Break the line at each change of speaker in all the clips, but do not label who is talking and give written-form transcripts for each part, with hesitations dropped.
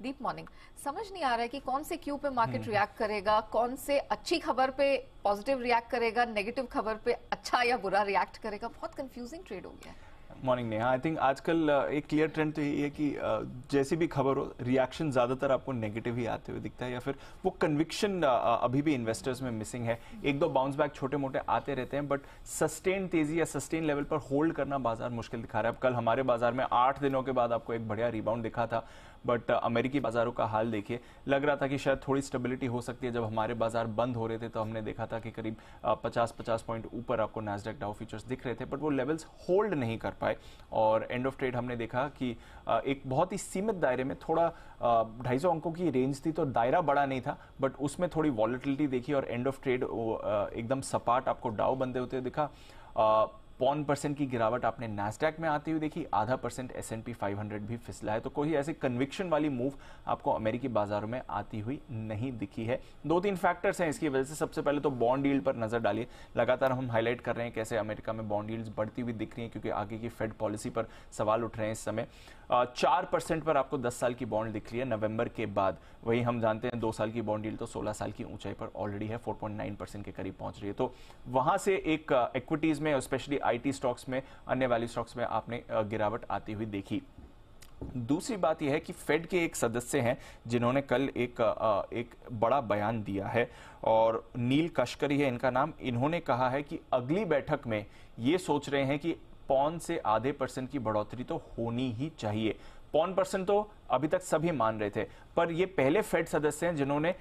दीप morning, समझ नहीं आ रहा है कि कौन से क्यू पे मार्केट रिएक्ट करेगा, कौन से अच्छी खबर पे पॉजिटिव रिएक्ट करेगा, नेगेटिव खबर पे अच्छा या बुरा रिएक्ट करेगा। बहुत कंफ्यूजिंग ट्रेड हो गया है।
मॉर्निंग नेहा, आई थिंक आजकल एक क्लियर ट्रेंड तो यही है कि जैसी भी खबर हो, रिएक्शन ज्यादातर आपको नेगेटिव ही आते हुए दिखता है, या फिर वो कन्विक्शन अभी भी इन्वेस्टर्स में मिसिंग है। एक दो बाउंस बैक छोटे मोटे आते रहते हैं, बट सस्टेन तेजी या सस्टेन लेवल पर होल्ड करना बाजार मुश्किल दिखा रहा है। अब कल हमारे बाजार में 8 दिनों के बाद आपको एक बढ़िया रिबाउंड दिखा था, बट अमेरिकी बाजारों का हाल देखिए, लग रहा था कि शायद थोड़ी स्टेबिलिटी हो सकती है। जब हमारे बाजार बंद हो रहे थे तो हमने देखा था कि करीब 50 पॉइंट ऊपर आपको नैस्डैक डाउ फ्यूचर्स दिख रहे थे, बट वो लेवल्स होल्ड नहीं कर पाए। और एंड ऑफ ट्रेड हमने देखा कि एक बहुत ही सीमित दायरे में, थोड़ा 250 अंकों की रेंज थी तो दायरा बड़ा नहीं था, बट उसमें थोड़ी वॉलेटिलिटी देखी और एंड ऑफ ट्रेड एकदम सपाट आपको डाउ बनते होते दिखा। 0.1% की गिरावट आपने नैस्डैक में आती हुई देखी, 0.5% S&P 500 भी फिसला है। तो कोई ऐसी कन्विक्शन वाली मूव आपको अमेरिकी बाजारों में आती हुई नहीं दिखी है। 2-3 फैक्टर्स हैं इसकी वजह से। सबसे पहले तो बॉन्ड यील्ड पर नजर डालिए। लगातार हम हाईलाइट कर रहे हैं कैसे अमेरिका में बॉन्ड यील्ड्स बढ़ती हुई दिख रही हैं, क्योंकि आगे की फेड पॉलिसी पर सवाल उठ रहे हैं इस समय। 4% पर आपको 10 साल की बॉन्ड दिख रही है नवंबर के बाद। वही हम जानते हैं 2 साल की बॉन्ड यील्ड तो 16 साल की ऊंचाई पर ऑलरेडी है, 4.9% के करीब पहुंच रही है। तो वहां से एक इक्विटीज में, स्पेशली आईटी स्टॉक्स में, अन्य वैल्यू स्टॉक्स में आपने गिरावट आती हुई देखी। दूसरी बात यह है कि फेड के एक सदस्य हैं जिन्होंने कल एक बड़ा बयान दिया है, और नील कश्करी है इनका नाम। इन्होंने कहा है कि अगली बैठक में ये सोच रहे हैं कि 0.5 से 0.5% की बढ़ोतरी तो होनी ही चाहिए। 0.1% तो अभी तक सभी मान रहे थे, पर ये पहले फेड सदस्य हैं जिन्होंने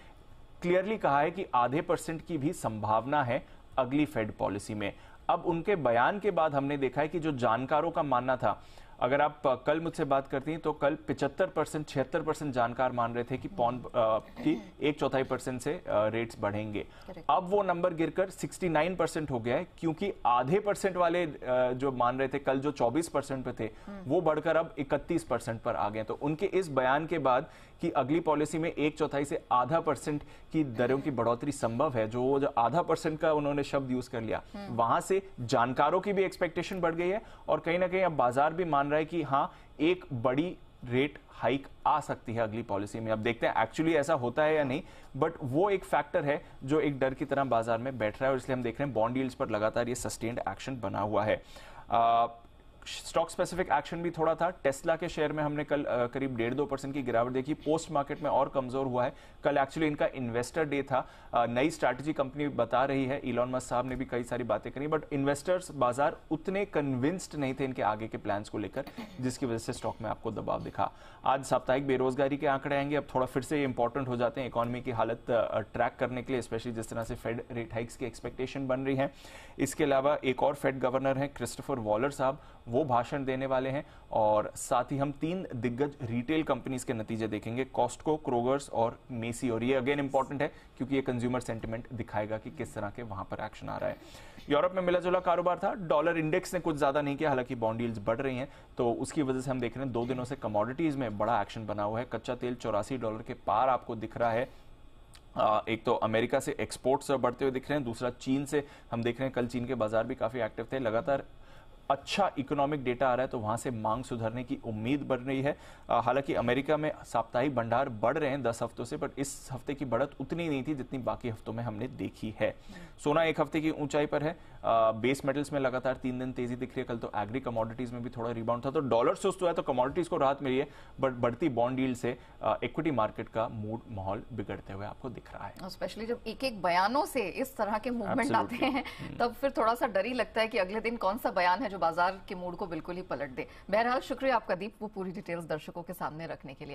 क्लियरली कहा है कि 0.5% की भी संभावना है अगली फेड पॉलिसी में। अब उनके बयान के बाद हमने देखा है कि जो जानकारों का मानना था, अगर आप कल मुझसे बात करती हैं तो कल 75%, 76% जानकार मान रहे थे कि की 1/4% से रेट्स बढ़ेंगे। अब वो नंबर गिरकर 69% हो गया है, क्योंकि 0.5% वाले जो मान रहे थे कल, जो 24% पे थे, वो बढ़कर अब 31% पर आ गए। तो उनके इस बयान के बाद कि अगली पॉलिसी में 1/4 से 0.5% की दरों की बढ़ोतरी संभव है, जो 0.5% का उन्होंने शब्द यूज कर लिया, वहां से जानकारों की भी एक्सपेक्टेशन बढ़ गई है, और कहीं ना कहीं अब बाजार भी मान रहा है कि हाँ, एक बड़ी रेट हाइक आ सकती है अगली पॉलिसी में। अब देखते हैं एक्चुअली ऐसा होता है या नहीं, बट वो एक फैक्टर है जो एक डर की तरह बाजार में बैठ रहा है, और इसलिए हम देख रहे हैं बॉन्ड यील्ड्स पर लगातार ये सस्टेन्ड एक्शन बना हुआ है। स्टॉक स्पेसिफिक एक्शन भी थोड़ा था। टेस्ला के शेयर में हमने कल करीब 1.5-2% की गिरावट देखी। पोस्ट मार्केट में और कमजोर हुआ है। कल एक्चुअली इनका इन्वेस्टर डे था। नई स्ट्रैटेजी कंपनी बता रही है, इलॉन मस्क साहब ने भी कई सारी बातें करी, बट इन्वेस्टर्स, बाजार उतने कन्विंस्ड नहीं थे इनके आगे के प्लान्स को लेकर, जिसकी वजह से स्टॉक में आपको दबाव दिखा। आज साप्ताहिक बेरोजगारी के आंकड़े आएंगे। अब थोड़ा फिर से इंपॉर्टेंट हो जाते हैं इकोनॉमी की हालत ट्रैक करने के लिए, स्पेशली जिस तरह से फेड रेट हाइक्स की एक्सपेक्टेशन बन रही है। इसके अलावा एक और फेड गवर्नर है, क्रिस्टोफर वॉलर साहब, वो भाषण देने वाले हैं, और साथ ही हम 3 दिग्गज रिटेल कंपनीज के नतीजे देखेंगे, कॉस्टको, क्रोगर्स और मेसी। और ये अगेन इंपॉर्टेंट है क्योंकि ये कंज्यूमर सेंटिमेंट दिखाएगा कि किस तरह के वहां पर एक्शन आ रहा है। यूरोप में मिला जुला कारोबार था। डॉलर इंडेक्स ने कुछ ज्यादा नहीं किया, हालांकि बॉन्ड यील्ड्स बढ़ रही हैं, तो उसकी वजह से हम देख रहे हैं 2 दिनों से कमोडिटीज में बड़ा एक्शन बना हुआ है। कच्चा तेल $84 के पार आपको दिख रहा है। एक तो अमेरिका से एक्सपोर्ट्स बढ़ते हुए दिख रहे हैं, दूसरा चीन से हम देख रहे हैं, कल चीन के बाजार भी काफी एक्टिव थे। लगातार अच्छा इकोनॉमिक डेटा आ रहा है, तो वहां से मांग सुधरने की उम्मीद बढ़ रही है। हालांकि अमेरिका में साप्ताहिक भंडार बढ़ रहे हैं 10 हफ्तों से, बट इस हफ्ते की बढ़त उतनी नहीं थी जितनी बाकी हफ्तों में हमने देखी है। सोना 1 हफ्ते की ऊंचाई पर है। बेस मेटल्स में लगातार 3 दिन तेजी दिख रही है। कल तो एग्री कमोडिटीज में भी थोड़ा रिबाउंड था। तो डॉलर सुस्त हुआ है तो कमोडिटीज को राहत मिली है, बट बढ़ती बॉन्ड यील्ड से इक्विटी मार्केट का मूड माहौल बिगड़ते हुए आपको दिख रहा है।
स्पेशली जब एक बयानों से इस तरह के मूवमेंट आते हैं, तब फिर थोड़ा सा डर ही लगता है कि अगले दिन कौन सा बयान है जो बाजार के मूड को बिल्कुल ही पलट दे। बहरहाल शुक्रिया आपका दीप, वो पूरी डिटेल्स दर्शकों के सामने रखने के लिए।